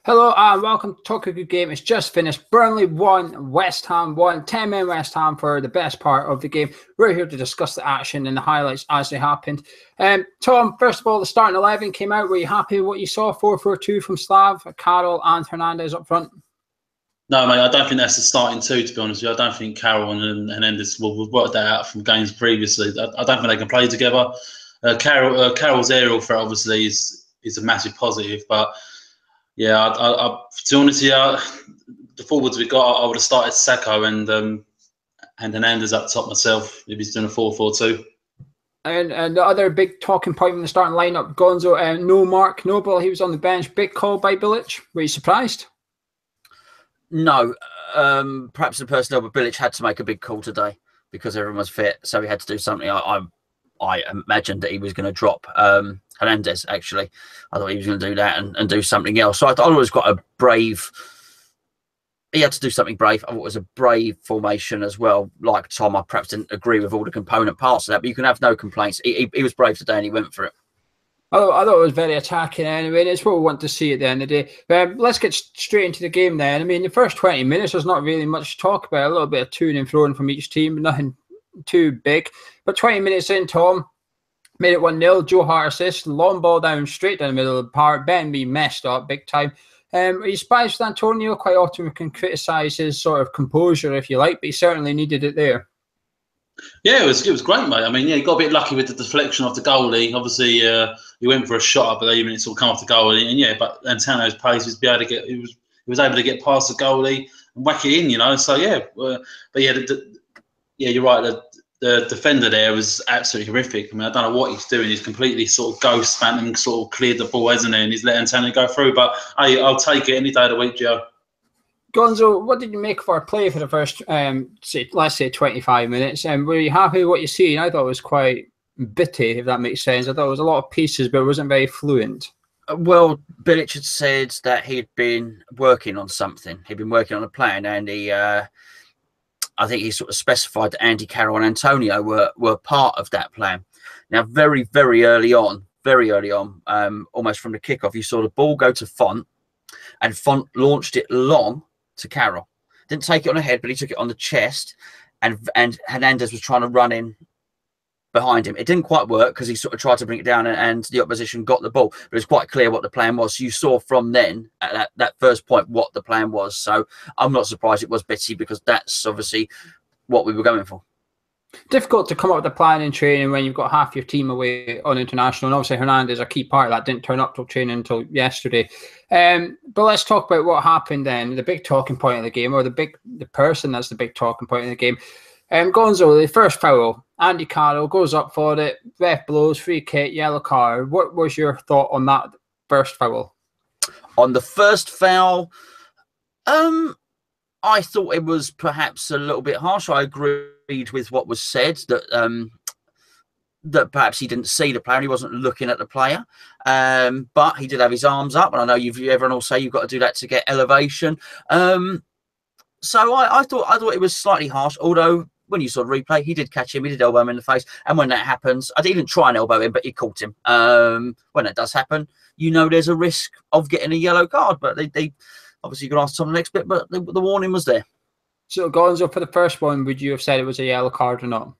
Hello and welcome to Talk a Good Game. It's just finished. Burnley 1, West Ham 1. 10-men West Ham for the best part of the game. We're here to discuss the action and the highlights as they happened. Tom, first of all, the starting 11 came out. Were you happy with what you saw? 4-4-2 from Slav, Carroll and Hernandez up front? No, mate, I don't think that's the starting two, to be honest with you. I don't think Carroll and Hernandez, we've worked that out from games previously. I don't think they can play together. Carroll's aerial threat, obviously, is a massive positive, but yeah, to be honest, the forwards we got, I would have started Sacco and Hernandez up top myself if he's doing a 4-4-2. And the other big talking point in the starting lineup, Gonzo, no Mark Noble, he was on the bench. Big call by Bilic. Were you surprised? No, perhaps the personnel, but Bilic had to make a big call today because everyone was fit, so he had to do something. I imagined that he was going to drop Hernandez, actually. I thought he was going to do that and do something else. So I thought it was quite a brave... He had to do something brave. I thought it was a brave formation as well. Like Tom, I perhaps didn't agree with all the component parts of that, but you can have no complaints. He was brave today and he went for it. I thought it was very attacking anyway. It's what we want to see at the end of the day. Let's get straight into the game then. I mean, the first 20 minutes, there's not really much to talk about. A little bit of to and fro from each team, but nothing too big. But 20 minutes in, Tom made it 1-0. Joe Hart assist, long ball down straight down the middle of the park. Ben B messed up big time. Are you surprised with Antonio? Quite often we can criticise his sort of composure, if you like, but he certainly needed it there. Yeah, it was great, mate. I mean, yeah, he got a bit lucky with the deflection of the goalie. Obviously, he went for a shot, I believe, and it sort of come off the goalie. And yeah, but Antonio's pace was able to get. He was able to get past the goalie and whack it in, you know. So yeah, but yeah, you're right. The defender there was absolutely horrific. I mean, I don't know what he's doing. He's completely sort of ghost phantom, sort of cleared the ball, hasn't he? And he's let Antonio go through. But hey, I'll take it any day of the week, Joe. Gonzo, what did you make of our play for the first, let's say, 25 minutes? And were you happy with what you seen? I thought it was quite bitty, if that makes sense. I thought it was a lot of pieces, but it wasn't very fluent. Well, Bilic had said that he'd been working on something. He'd been working on a plan, and I think he sort of specified that Andy Carroll and Antonio were part of that plan. Now, very, very early on, almost from the kickoff, you saw the ball go to Font, and Font launched it long to Carroll. Didn't take it on the head, but he took it on the chest, and Hernandez was trying to run in behind him. It didn't quite work because he sort of tried to bring it down, and the opposition got the ball. But it was quite clear what the plan was. So you saw from then, at that first point, what the plan was. So I'm not surprised it was bitty because that's obviously what we were going for. Difficult to come up with a plan in training when you've got half your team away on international. And obviously Hernandez, a key part of that, didn't turn up till training until yesterday. But let's talk about what happened then. The big talking point of the game, or the person that's the big talking point of the game. Gonzo, the first foul, Andy Carroll goes up for it, ref blows, free kick, yellow card. What was your thought on that first foul? On the first foul, I thought it was perhaps a little bit harsh. I agreed with what was said, that perhaps he didn't see the player, he wasn't looking at the player, but he did have his arms up, and I know everyone will say you've got to do that to get elevation. So I thought it was slightly harsh, although when you saw the replay, he did catch him, he did elbow him in the face, and when that happens, I didn't try and elbow him, but he caught him. When that does happen, you know there's a risk of getting a yellow card, but they obviously you can ask Tom the next bit, but the warning was there. So Gonzo, for the first one, would you have said it was a yellow card or not?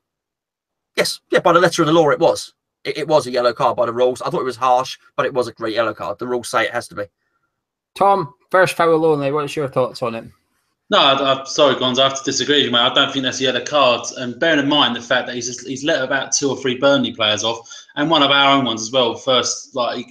Yes, yeah, by the letter of the law, it was. It was a yellow card by the rules. I thought it was harsh, but it was a great yellow card. The rules say it has to be. Tom, first foul only. What's your thoughts on it? No, I'm sorry, Gonzo, I have to disagree with you, mate. I don't think that's a yellow card. And bearing in mind the fact that he's let about 2 or 3 Burnley players off, and one of our own ones as well. First, like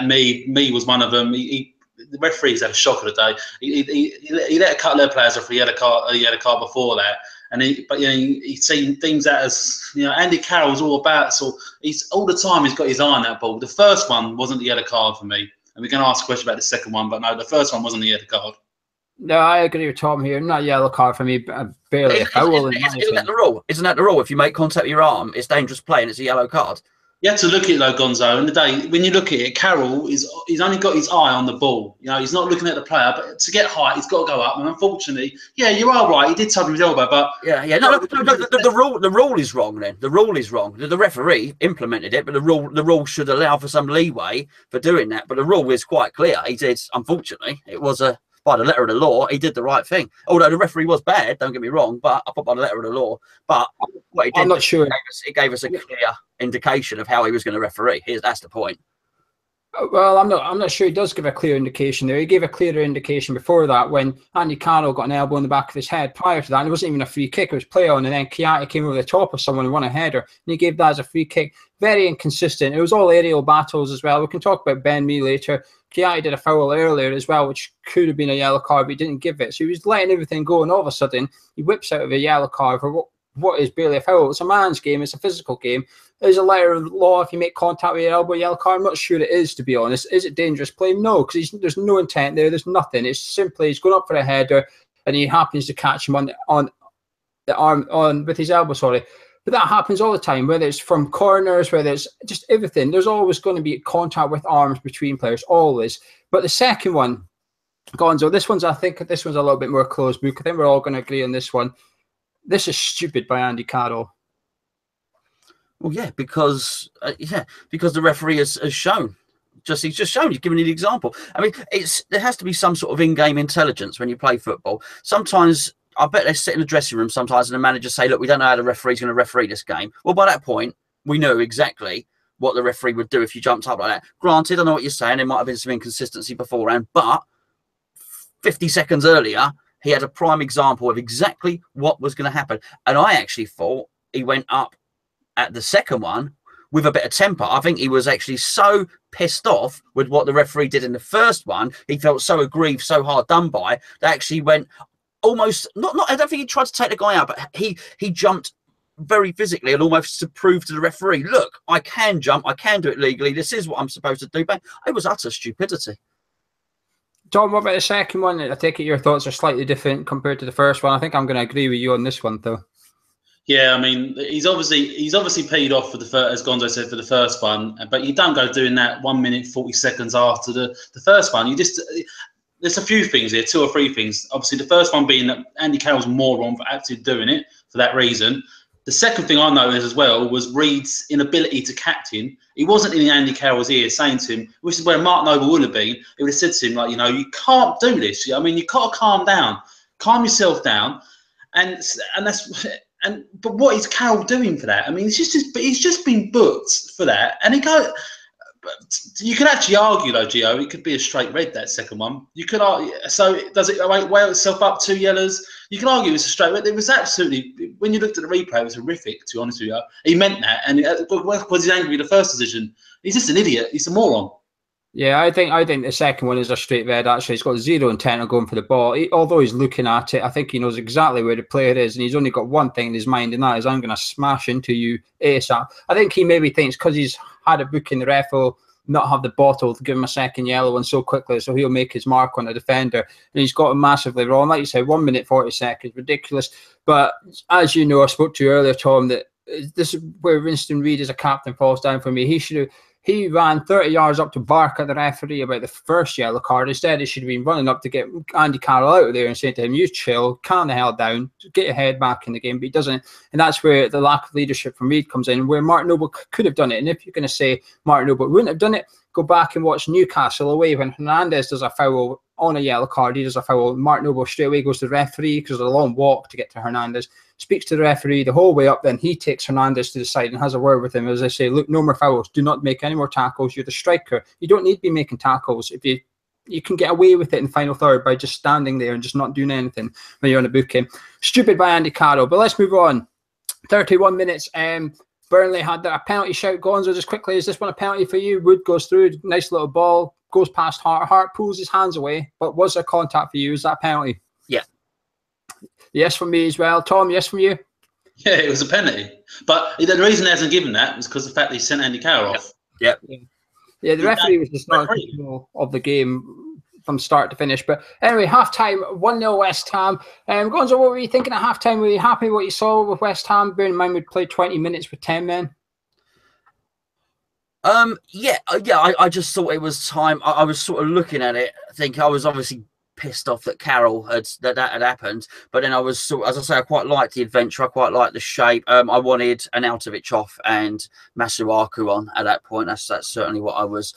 me was one of them. The referees had a shock of the day. He let a couple of players off. He had a card before that, and he's seen things that as Andy Carroll's all about. So he's all the time he's got his eye on that ball. The first one wasn't the yellow card for me, and we're going to ask a question about the second one, but no, the first one wasn't the yellow card. No, I agree with Tom here. Not yellow card for me, but barely a foul. Isn't that the rule? Isn't that the rule? If you make contact with your arm, it's dangerous play and it's a yellow card. You have to look at it though, Gonzo. In the day, when you look at it, Carroll he's only got his eye on the ball. You know, he's not looking at the player. But to get height, he's got to go up. And unfortunately, yeah, you are right. He did touch his elbow, but yeah. No, the rule is wrong. Then the rule is wrong. The referee implemented it, but the rule should allow for some leeway for doing that. But the rule is quite clear. He did. Unfortunately, it was by the letter of the law, he did the right thing. Although the referee was bad, don't get me wrong, but I thought by the letter of the law. But what he did, I'm not sure. It gave us a clear indication of how he was going to referee. That's the point. Well, I'm not sure he does give a clear indication there. He gave a clearer indication before that when Andy Carroll got an elbow in the back of his head. Prior to that, and it wasn't even a free kick, it was play on, and then Chiati came over the top of someone and won a header, and he gave that as a free kick. Very inconsistent. It was all aerial battles as well. We can talk about Ben Mee later. Chiati did a foul earlier as well, which could have been a yellow card, but he didn't give it. So he was letting everything go, and all of a sudden, he whips out of a yellow card for what is barely a foul. It's a man's game. It's a physical game. There's a letter of the law if you make contact with your elbow, yellow card. I'm not sure it is, to be honest. Is it dangerous play? No, because there's no intent there. There's nothing. It's simply he's going up for a header, and he happens to catch him on the arm with his elbow. Sorry. But that happens all the time, whether it's from corners, whether it's just everything. There's always going to be contact with arms between players, always. But the second one, Gonzo, I think this one's a little bit more closed book. I think we're all going to agree on this one. This is stupid by Andy Carroll. Well, yeah, because the referee has shown. He's just shown. He's given you the example. I mean, there has to be some sort of in-game intelligence when you play football. Sometimes, I bet they sit in the dressing room sometimes and the manager say, look, we don't know how the referee's going to referee this game. Well, by that point, we know exactly what the referee would do if you jumped up like that. Granted, I know what you're saying. There might have been some inconsistency beforehand, but 50 seconds earlier, he had a prime example of exactly what was going to happen. And I actually thought he went up at the second one with a bit of temper. I think he was actually so pissed off with what the referee did in the first one. He felt so aggrieved, so hard done by, that actually went almost, not. I don't think he tried to take the guy out, but he jumped very physically and almost to prove to the referee, look, I can jump, I can do it legally. This is what I'm supposed to do. But it was utter stupidity. Tom, what about the second one? I take it your thoughts are slightly different compared to the first one. I think I'm going to agree with you on this one, though. Yeah, I mean, he's obviously paid off for the first, as Gonzo said, for the first one. But you don't go doing that 1 minute 40 seconds after the first one. You just there's a few things here, 2 or 3 things. Obviously, the first one being that Andy Carroll's moron for actually doing it for that reason. The second thing I noticed as well was Reed's inability to captain. He wasn't in Andy Carroll's ear saying to him, which is where Mark Noble would have been. He would have said to him, like, you know, you can't do this. I mean, you've got to calm down, calm yourself down, but what is Carroll doing for that? I mean, he's just been booked for that, and you could actually argue though, Gio, it could be a straight red, that second one. You could argue, so does it weigh itself up 2 yellows? You can argue it's a straight red. It was absolutely, when you looked at the replay, it was horrific, to be honest with you. He meant that, and was he angry with the first decision? He's just an idiot. He's a moron. Yeah, I think the second one is a straight red, actually. He's got zero intent of going for the ball. Although he's looking at it, I think he knows exactly where the player is, and he's only got one thing in his mind, and that is, I'm going to smash into you ASAP. I think he maybe thinks because he's had a booking, the ref will not have the bottle to give him a second yellow one so quickly, so he'll make his mark on the defender. And he's got him massively wrong. Like you said, 1 minute 40 seconds, ridiculous. But as you know, I spoke to you earlier, Tom, that this is where Winston Reid as a captain falls down for me. He ran 30 yards up to bark at the referee about the first yellow card. Instead, he should have been running up to get Andy Carroll out of there and saying to him, you chill, calm the hell down, get your head back in the game. But he doesn't. And that's where the lack of leadership from Reid comes in, where Mark Noble could have done it. And if you're going to say Mark Noble wouldn't have done it, go back and watch Newcastle away when Hernandez does a foul on a yellow card. He does a foul. Mark Noble straight away goes to the referee because there's a long walk to get to Hernandez. Speaks to the referee the whole way up, then he takes Hernandez to the side and has a word with him as I say, look, no more fouls, do not make any more tackles, you're the striker, you don't need to be making tackles. If you can get away with it in the final third by just standing there and just not doing anything when you're on a booking. Stupid by Andy Carroll. But let's move on. 31 minutes. Burnley had a penalty shout. Gonzo, just quickly, is this one a penalty for you? Wood goes through, nice little ball, goes past Hart. Hart pulls his hands away, but was there contact for you? Is that a penalty? Yeah. Yes from me as well. Tom, yes from you? Yeah, it was a penalty. But the reason he hasn't given that was because of the fact that he sent Andy Carroll off. Yeah. Yeah, the referee was just not in control of the game from start to finish. But anyway, half-time, 1-0 West Ham. Gonzo, what were you thinking at half-time? Were you happy with what you saw with West Ham? Bearing in mind we played 20 minutes with 10 men. I just thought it was time. I was sort of looking at it. I think I was obviously pissed off that Carroll that had happened, but then I was sort, as I say, I quite liked the adventure. I quite liked the shape. I wanted Arnautovic off and Masuaku on at that point. That's certainly what I was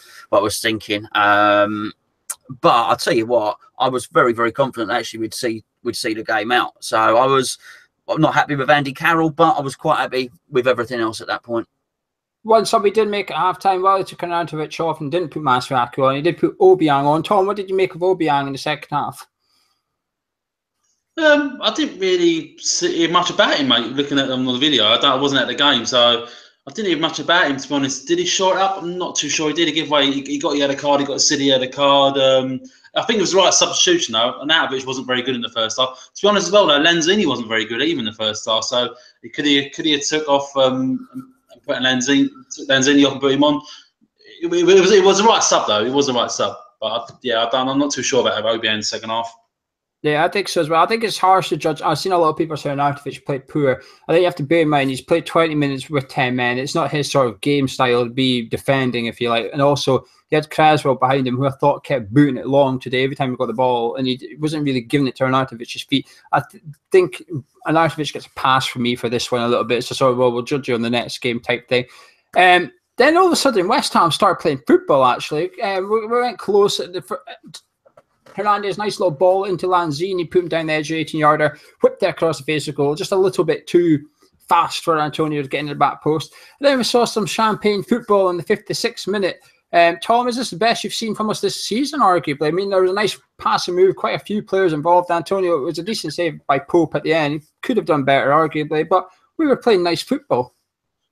thinking. But I'll tell you what, I was very, very confident actually we'd see the game out. So I'm not happy with Andy Carroll, but I was quite happy with everything else at that point. One sub he did make at half-time, well, he took Arnautovic off and didn't put Masuaku on. He did put Obiang on. Tom, what did you make of Obiang in the second half? I didn't really see much about him, mate, looking at them on the video. I wasn't at the game, so I didn't hear much about him, to be honest. Did he short up? I'm not too sure. He did. He gave away. He got a card. He got a City a card. I think it was the right substitution, though. Arnautovic wasn't very good in the first half. To be honest as well, though, Lanzini wasn't very good even in the first half. So he could have took off and put Lanzini off and put him on. It was the right sub, though. It was the right sub. But I'm not too sure about Obiang in the second half. Yeah, I think so as well. I think it's harsh to judge. I've seen a lot of people say Arnautovic played poor. I think you have to bear in mind he's played 20 minutes with 10 men. It's not his sort of game style to be defending, if you like. And also, he had Craswell behind him, who I thought kept booting it long today every time he got the ball, and he wasn't really giving it to Arnautovic's feet. I think Arnautovic gets a pass from me for this one a little bit. So sort of, well, we'll judge you on the next game type thing. Then all of a sudden, West Ham started playing football, actually. We went close at the... Hernandez, nice little ball into Lanzini, put him down the edge of the 18-yarder, whipped it across the face of goal, just a little bit too fast for Antonio to get into the back post. And then we saw some champagne football in the 56th minute. Tom, is this the best you've seen from us this season, arguably? I mean, there was a nice passing move, quite a few players involved. Antonio, it was a decent save by Pope at the end. He could have done better, arguably, but we were playing nice football.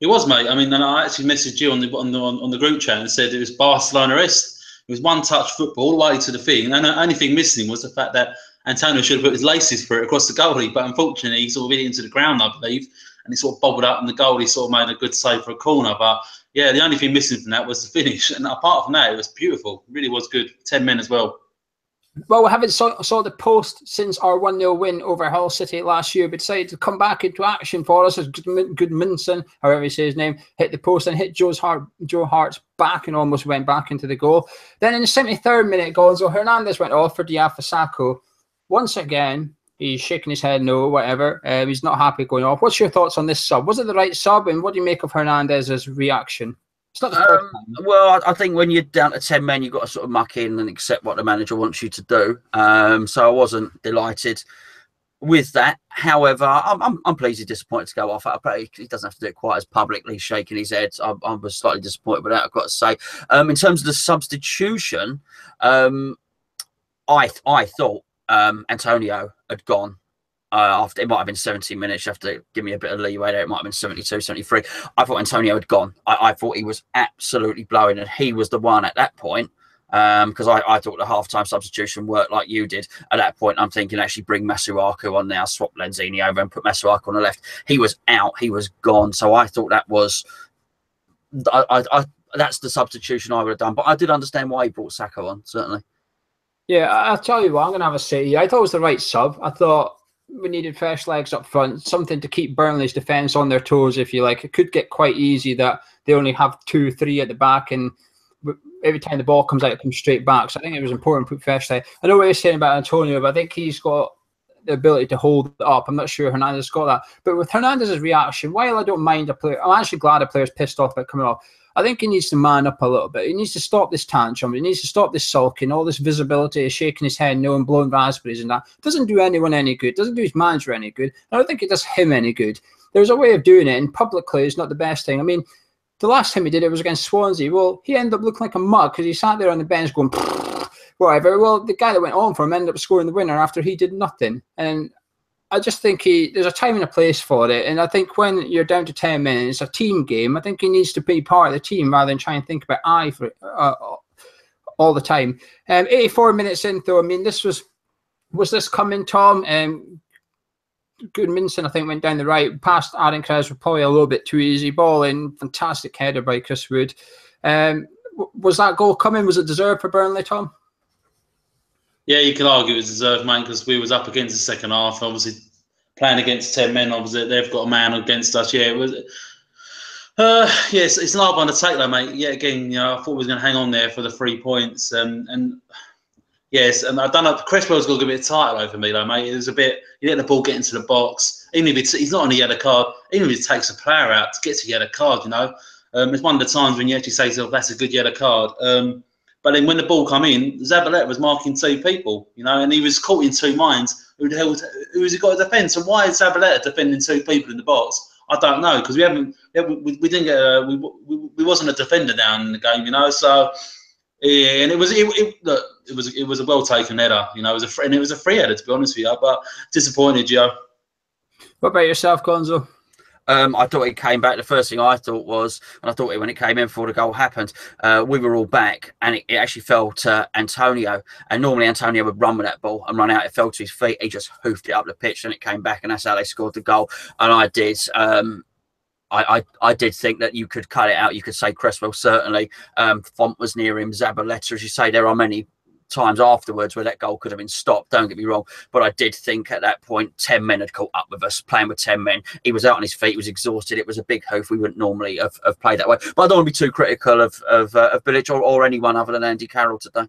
It was, mate. I mean, and I actually messaged you on the group chat and said it was Barcelona-esque. It was one-touch football all the way to the thing. And the only thing missing was the fact that Antonio should have put his laces through it across the goalie. But unfortunately, he sort of hit it into the ground, I believe. And he sort of bobbled up and the goalie sort of made a good save for a corner. But, yeah, the only thing missing from that was the finish. And apart from that, it was beautiful. It really was good. 10 men as well. Well, we haven't saw the post since our 1-0 win over Hull City last year, but decided to come back into action for us as Goodmanson, however you say his name, hit the post and hit Joe Hart's back and almost went back into the goal. Then in the 73rd minute, Gonzo Hernandez went off for Diafasako. Once again, he's shaking his head, no, whatever. He's not happy going off. What's your thoughts on this sub? Was it the right sub, and what do you make of Hernandez's reaction? It's not the first time. Well, I think when you're down to 10 men, you've got to sort of muck in and accept what the manager wants you to do. So I wasn't delighted with that. However, I'm pleased he's disappointed to go off. He doesn't have to do it quite as publicly, shaking his head. I was slightly disappointed with that, I've got to say. In terms of the substitution, I thought Antonio had gone. After it might have been 70 minutes, you have to give me a bit of leeway there. It might have been 72, 73. I thought Antonio had gone. I thought he was absolutely blowing, and he was the one at that point. Because I thought the half-time substitution worked like you did. At that point, I'm thinking actually bring Masuaku on now, swap Lanzini over and put Masuaku on the left. He was out. He was gone. So I thought that was... that's the substitution I would have done. But I did understand why he brought Sacco on, certainly. Yeah, I'll tell you what, I'm going to have a say. I thought it was the right sub. I thought we needed fresh legs up front, something to keep Burnley's defence on their toes, if you like. It could get quite easy that they only have 2, 3 at the back, and every time the ball comes out, it comes straight back. So I think it was important to put fresh legs. I know what you're saying about Antonio, but I think he's got the ability to hold it up. I'm not sure Hernandez got that. But with Hernandez's reaction, while I don't mind a player, I'm actually glad a player's pissed off about coming off. I think he needs to man up a little bit. He needs to stop this tantrum. He needs to stop this sulking, all this visibility, shaking his head, no, and blowing raspberries and that. It doesn't do anyone any good. It doesn't do his manager any good. I don't think it does him any good. There's a way of doing it, and publicly it's not the best thing. I mean, the last time he did it was against Swansea. Well, he ended up looking like a mug because he sat there on the bench going, whatever. Well, the guy that went on for him ended up scoring the winner after he did nothing. And I just think there's a time and a place for it. And I think when you're down to 10 men, it's a team game. I think he needs to be part of the team rather than try and think about I for all the time. 84 minutes in, though, I mean, was this coming, Tom? Goodmanson, I think, went down the right, past Aaron Krause, probably a little bit too easy. Ball in, fantastic header by Chris Wood. Was that goal coming? Was it deserved for Burnley, Tom? Yeah, you could argue it was deserved, mate, because we was up against the second half. Obviously, playing against 10 men, obviously they've got a man against us. Yeah, it was. Yes, it's an hard one to take though, mate. Yeah, again, you know, I thought we was going to hang on there for the 3 points, and yes, and I don't know. Cresswell's got a bit tight though for me, though, mate. It was a bit. You let the ball get into the box, even if he's not on a yellow card, even if he takes a player out to get to a yellow card, you know, it's one of the times when you actually say to yourself, "That's a good yellow card." But then when the ball come in, Zabaleta was marking 2 people, you know, and he was caught in 2 minds. Who the hell? Who's he got to defend? So why is Zabaleta defending 2 people in the box? I don't know, because we didn't get we wasn't a defender down in the game, you know. So yeah, and it was a well taken header, you know. It was a free header, to be honest with you. But disappointed, Joe. What about yourself, Gonzo? I thought it came back. The first thing I thought was, and I thought it when it came in before the goal happened, we were all back, and it actually fell to Antonio. And normally Antonio would run with that ball and run out. It fell to his feet. He just hoofed it up the pitch, and it came back, and that's how they scored the goal. And I did. I did think that you could cut it out. You could say Cresswell certainly. Font was near him. Zabaleta, as you say, there are many times afterwards where that goal could have been stopped, don't get me wrong, but I did think at that point 10 men had caught up with us, playing with 10 men. He was out on his feet, he was exhausted, it was a big hoof. We wouldn't normally have played that way, but I don't want to be too critical of Bilic or anyone other than Andy Carroll today.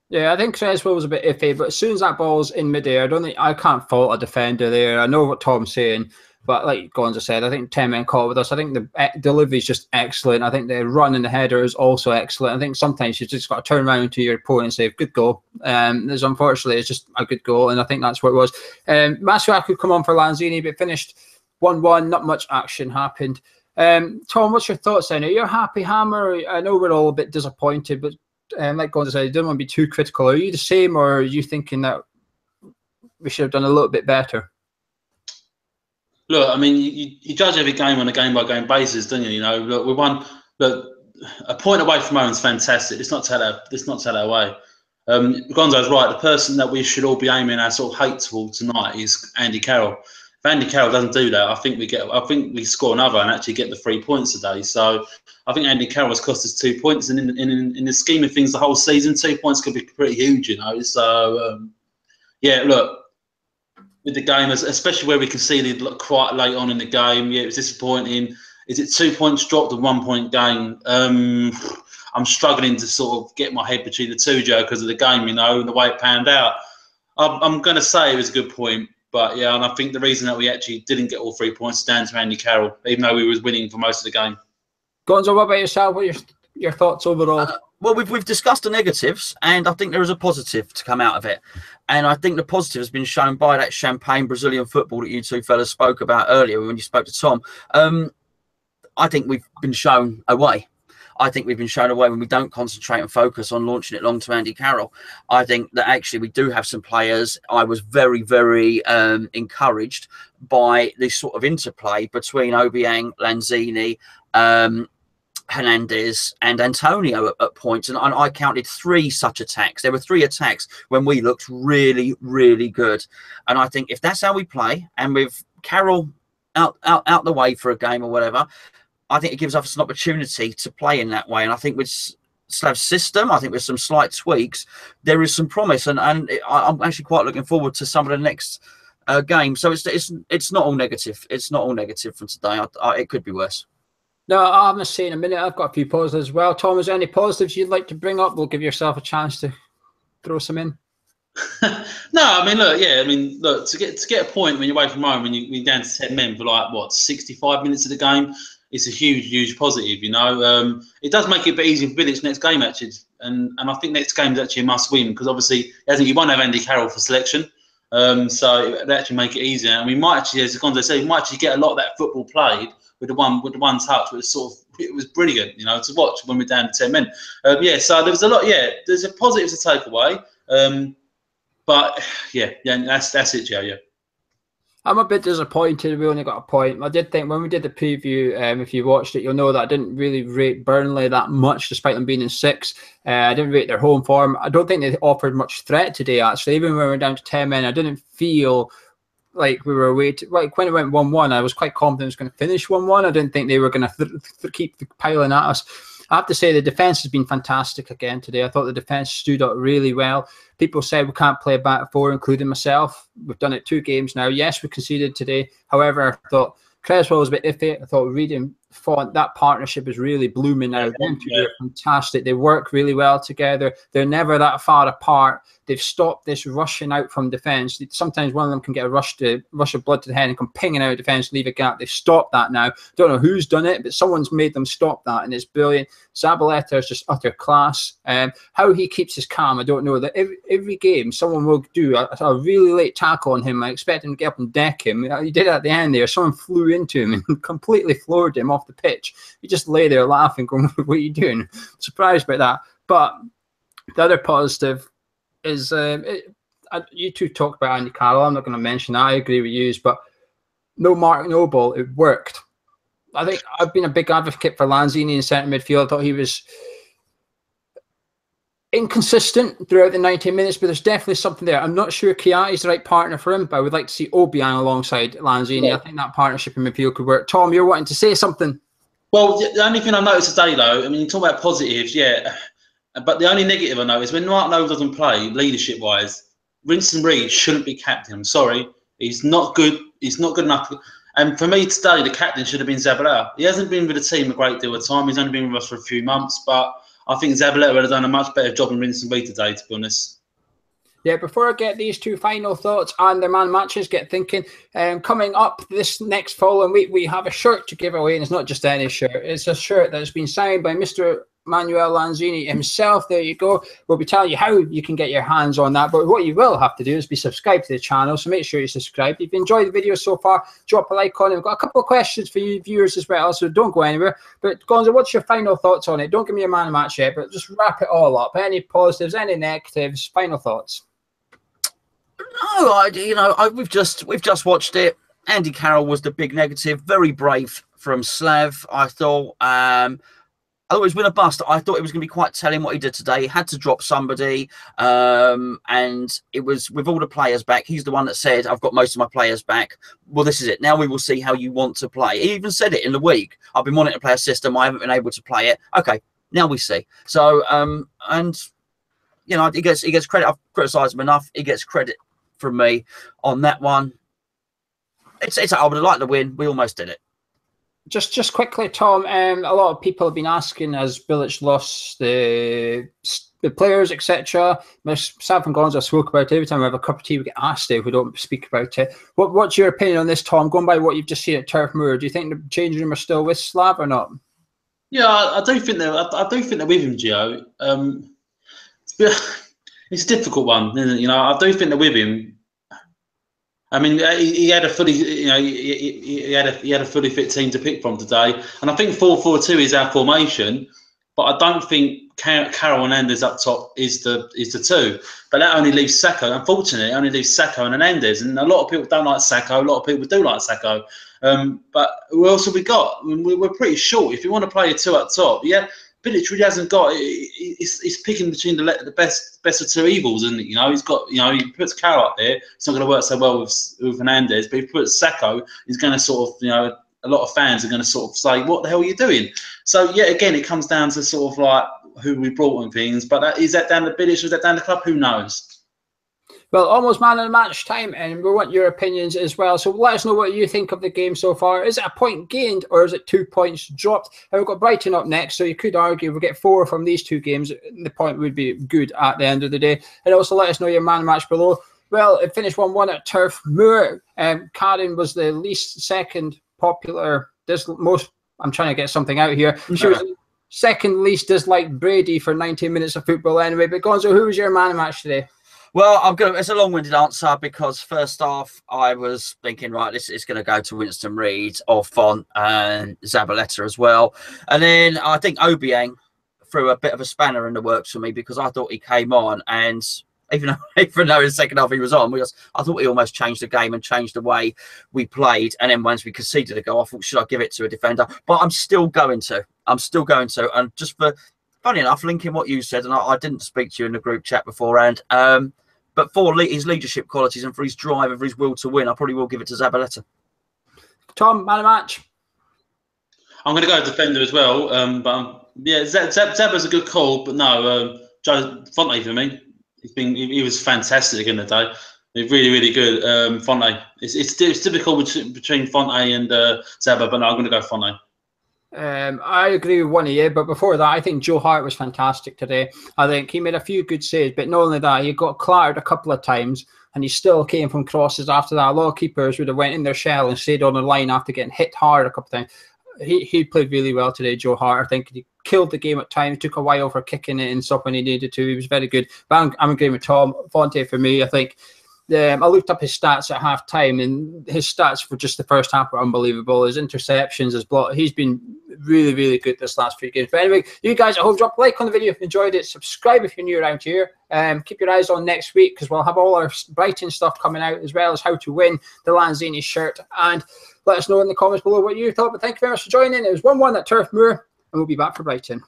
Yeah, I think Cresswell was a bit iffy, but as soon as that ball's in midair, I can't fault a defender there. I know what Tom's saying, but like Gonzo said, I think 10 men caught with us. I think the delivery is just excellent. I think the run and the header is also excellent. I think sometimes you just got to turn around to your opponent and say, good goal. Unfortunately, it's just a good goal, and I think that's what it was. Masuaku could come on for Lanzini, but finished 1-1. Not much action happened. Tom, what's your thoughts then? Are you happy, Hammer? I know we're all a bit disappointed, but like Gonzo said, you don't want to be too critical. Are you the same, or are you thinking that we should have done a little bit better? Look, I mean, you judge every game on a game-by-game basis, don't you? You know, look, we won. Look, a point away from home is fantastic. It's not take that away. Gonzo's right. The person that we should all be aiming our sort of hate towards tonight is Andy Carroll. If Andy Carroll doesn't do that, I think we score another and actually get the 3 points today. So I think Andy Carroll has cost us 2 points, and in the scheme of things, the whole season, 2 points could be pretty huge, you know. So yeah, look. With the game, especially where we conceded quite late on in the game, yeah, it was disappointing. Is it 2 points dropped and 1 point gain? I'm struggling to sort of get my head between the two, Joe, because of the game, you know, and the way it panned out. I'm going to say it was a good point, but yeah, and I think the reason that we actually didn't get all 3 points is down to Andy Carroll, even though we was winning for most of the game. Gonzo, what about yourself? What are your thoughts overall? Well, we've discussed the negatives, and I think there is a positive to come out of it. And I think the positive has been shown by that champagne Brazilian football that you two fellas spoke about earlier when you spoke to Tom. I think we've been shown a way. I think we've been shown a way when we don't concentrate and focus on launching it long to Andy Carroll. I think that actually we do have some players. I was very, very encouraged by this sort of interplay between Obiang, Lanzini, Hernandez and Antonio at points, and I counted 3 such attacks. There were 3 attacks when we looked really, really good. And I think if that's how we play, and with Carroll out the way for a game or whatever, I think it gives us an opportunity to play in that way. And I think with Slav's system, I think with some slight tweaks, there is some promise. And I'm actually quite looking forward to some of the next games. So it's not all negative. It's not all negative from today. It could be worse. No, I'm going to say in a minute, I've got a few positives as well. Tom, is there any positives you'd like to bring up? We'll give yourself a chance to throw some in. No, I mean, look, yeah, I mean, look, to get a point when you're away from home, when you're down to 10 men for like, what, 65 minutes of the game, it's a huge positive, you know. It does make it a bit easier for Bilic next game, actually. And I think next game is actually a must win, because obviously, you won't have Andy Carroll for selection. So it actually make it easier. And we might actually, as Gonzo said, we might actually get a lot of that football played with the one touch, which it was brilliant, you know, to watch when we're down to 10 men. Yeah, so there was a lot. Yeah, there's a positive to take away. But yeah, that's it, Joe. Yeah. I'm a bit disappointed we only got a point. I did think when we did the preview, if you watched it, you'll know that I didn't really rate Burnley that much, despite them being in 6th. I didn't rate their home form. I don't think they offered much threat today, actually. Even when we were down to 10 men, I didn't feel like we were waiting. Like when it went 1-1, I was quite confident it was going to finish 1-1. I didn't think they were going to keep piling at us. I have to say the defence has been fantastic again today. I thought the defence stood up really well. People say we can't play a back 4, including myself. We've done it 2 games now. Yes, we conceded today. However, I thought Cresswell was a bit iffy. I thought Reed and Font, that partnership is really blooming now. Them two are fantastic. They work really well together. They're never that far apart. They've stopped this rushing out from defence. Sometimes one of them can get a rush of blood to the head and come pinging out of defence, leave a gap. They've stopped that now. Don't know who's done it, but someone's made them stop that, and it's brilliant. Zabaleta is just utter class. How he keeps his calm, I don't know. That every game, someone will do a really late tackle on him. I expect him to get up and deck him. He did it at the end there. Someone flew into him and completely floored him off the pitch. He just lay there laughing, going, "What are you doing?" Surprised by that. But the other positive is you two talked about Andy Carroll. I'm not going to mention that. I agree with you, but no Mark Noble, it worked. I think I've been a big advocate for Lanzini in centre midfield. I thought he was inconsistent throughout the 90 minutes, but there's definitely something there. I'm not sure Kiai is the right partner for him, but I would like to see Obiang alongside Lanzini. Yeah. I think that partnership in midfield could work. Tom, you're wanting to say something? Well, the only thing I noticed today, though, I mean, you talk about positives, yeah, but the only negative I noticed, when Mark Noble doesn't play, leadership-wise, Winston Reid shouldn't be captain. I'm sorry. He's not good. He's not good enough. And for me today, the captain should have been Zabaleta. He hasn't been with the team a great deal of time. He's only been with us for a few months, but I think Zabaleta would have done a much better job than Winston Reid today, to be honest. Yeah, before I get these two final thoughts and their man matches, get thinking. Coming up this next following week, we have a shirt to give away, and it's not just any shirt. It's a shirt that's been signed by Mr. Manuel Lanzini himself. There you go. We'll be telling you how you can get your hands on that, but what you will have to do is be subscribed to the channel, so make sure you subscribe. If you enjoyed the video so far, drop a like on it. We've got a couple of questions for you viewers as well, so don't go anywhere. But Gonzo, what's your final thoughts on it? Don't give me a man of match yet, but just wrap it all up. Any positives, any negatives, final thoughts? No, we've just watched it. Andy Carroll was the big negative. Very brave from Slav, I thought. Otherwise, win a bust. I thought it was going to be quite telling what he did today. He had to drop somebody, and it was with all the players back. He's the one that said, "I've got most of my players back." Well, this is it. Now we will see how you want to play. He even said it in the week. I've been wanting to play a system. I haven't been able to play it. Okay, now we see. So, and you know, he gets credit. I've criticised him enough. He gets credit from me on that one. It's I would have liked to win. We almost did it. Just quickly, Tom, a lot of people have been asking, has Bilic lost the players, etc. Myself and Gonzo spoke about it. Every time we have a cup of tea, we get asked if we don't speak about it. What's your opinion on this, Tom? Going by what you've just seen at Turf Moor, do you think the changing room are still with Slav or not? Yeah, I do think they're with him, Gio. It's a difficult one, isn't it? You know, I do think they're with him. I mean, he had a fully, he had a fully fit team to pick from today, and I think 4-4-2 is our formation. But I don't think Carroll and Hernandez up top is the two. But that only leaves Sacco. Unfortunately, it only leaves Sacco and Hernandez, and a lot of people don't like Sacco. A lot of people do like Sacco. But who else have we got? I mean, we're pretty short. If you want to play a two up top, yeah. Bilic really hasn't got. He's picking between the best of two evils, and you know he's got. You know, he puts Carroll up there. It's not going to work so well with Hernandez, but if he puts Sacco, he's going to sort of, you know, a lot of fans are going to sort of say, "What the hell are you doing?" So yeah, again, it comes down to sort of like who we brought and things. But is that down to Bilic? Is that down to the club? Who knows? Well, almost man of the match time, and we want your opinions as well. So let us know what you think of the game so far. Is it a point gained or is it 2 points dropped? And we've got Brighton up next, so you could argue if we get 4 from these two games, the point would be good at the end of the day. And also let us know your man of the match below. Well, it finished 1-1 at Turf Moor. Karen was the second popular, I'm trying to get something out here. She was second least disliked Brady for 90 minutes of football anyway. But Gonzo, who was your man of the match today? Well, it's a long-winded answer because first off, I was thinking, right, this is going to go to Winston Reid or Font and Zabaleta as well. And then I think Obiang threw a bit of a spanner in the works for me because I thought he came on, and even though in the second half he was on, I thought he almost changed the game and changed the way we played. And then once we conceded a goal, I thought, should I give it to a defender? But I'm still going to. And just for, funny enough, linking what you said, and I didn't speak to you in the group chat beforehand, but for his leadership qualities and for his drive and for his will to win, I probably will give it to Zabaleta. Tom, man of match. I'm going to go defender as well. Yeah, Zaba's a good call, but no, Joe Fonte for me. He was fantastic again today. He's really, really good. Fonte. It's typical between Fonte and Zaba, but no, I'm going to go Fonte. I agree with one of you, but before that, I think Joe Hart was fantastic today. I think he made a few good saves, but not only that, he got clattered a couple of times, and he still came from crosses after that. A lot of keepers would have went in their shell and stayed on the line after getting hit hard a couple of times. He played really well today, Joe Hart. I think he killed the game at times. Took a while for kicking it and stuff when he needed to. He was very good. But I'm agreeing with Tom. Fonte for me, I think. I looked up his stats at half time, and his stats for just the first half were unbelievable. His interceptions, his block, he's been really, really good this last few games. But anyway, you guys at home, drop a like on the video if you enjoyed it. Subscribe if you're new around here. Keep your eyes on next week because we'll have all our Brighton stuff coming out, as well as how to win the Lanzini shirt. And let us know in the comments below what you thought. But thank you very much for joining. It was 1-1 at Turf Moor, and we'll be back for Brighton.